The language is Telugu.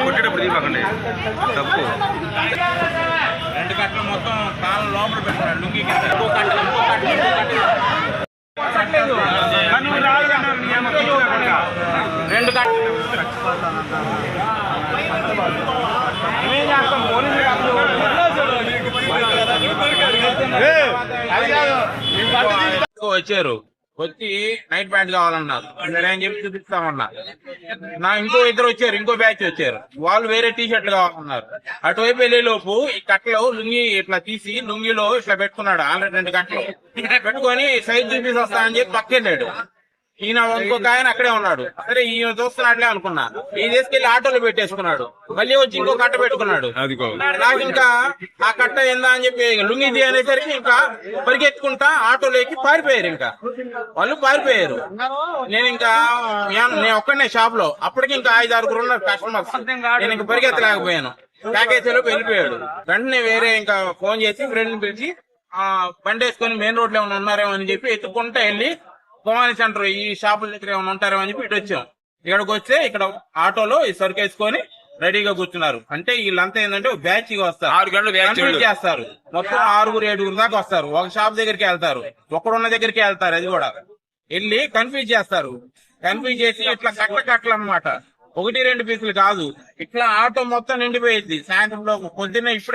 కొట్టేటప్పుడు తీపకండి తప్పు. 2 కట్టలు మొత్తం కాలం లోపల పెట్టుకున్నాడు లుంగి కింద. ఇంకో కట్టలు 2 కట్టలు వచ్చారు. వచ్చి నైట్ ప్యాంట్ కావాలన్నారు. నేనేం చెప్పి చూపిస్తామన్నా. ఇంకో ఇద్దరు వచ్చారు, ఇంకో బ్యాచ్ వచ్చారు. వాళ్ళు వేరే టీ షర్ట్లు కావాలన్నారు. అటువైపు వెళ్లే లోపు ఈ కట్టలో లుంగి ఇట్లా తీసి లుంగిలో ఇట్లా పెట్టుకున్నాడు. ఆల్రెడీ 2 కట్టలు పెట్టుకొని సైజ్ చూపిసి వస్తానని చెప్పి పక్కెళ్ళాడు. ఈయన ఇంకొక ఆయన అక్కడే ఉన్నాడు. సరే ఈయన చూస్తున్నట్లే అనుకున్నా. ఈయన తీసుకెళ్లి ఆటోలో పెట్టేసుకున్నాడు. మళ్ళీ వచ్చి ఇంకో కట్ట పెట్టుకున్నాడు. నాకు ఇంకా ఆ కట్ట ఏందా అని చెప్పి లుంగిది అనేసరికి ఇంకా పరిగెత్తుకుంటా ఆటోలోకి పారిపోయారు. ఇంకా వాళ్ళు పారిపోయారు. నేను ఒక్కడనే షాప్ లో. అప్పటికి ఇంకా 5-6 ఉన్నారు కస్టమర్స్. నేను ఇంకా పరిగెత్తలేకపోయాను. ప్యాకేజీలోకి వెళ్ళిపోయాడు. వెంటనే వేరే ఇంకా ఫోన్ చేసి ఫ్రెండ్ పిలిచి బండి వేసుకొని మెయిన్ రోడ్ లో ఏమైనా ఉన్నారేమో అని చెప్పి ఎత్తుకుంటా వెళ్ళి భవానీ సెంటర్ ఈ షాపుల దగ్గర ఏమైనా ఉంటారేమో అని చెప్పి ఇటు వచ్చాం. ఇక్కడికి వస్తే ఇక్కడ ఆటోలో ఈ సరుకు వేసుకొని రెడీగా కూర్చున్నారు. అంటే వీళ్ళంతా ఏంటంటే బ్యాచ్ గా వస్తారు. 6 గంటలు కంప్లీట్ చేస్తారు. మొత్తం 6-7 దాకా వస్తారు. ఒక షాప్ దగ్గరికి వెళ్తారు, ఒక్కడున్న దగ్గరికి వెళ్తారు. అది కూడా వెళ్ళి కన్ఫ్యూజ్ చేస్తారు. కన్ఫ్యూజ్ చేసి ఇట్లా కట్టలు అన్నమాట. 1-2 పీసులు కాదు, ఇట్లా ఆటో మొత్తం నిండిపోయింది. సాయంత్రంలో పొద్దున్నే ఇప్పుడే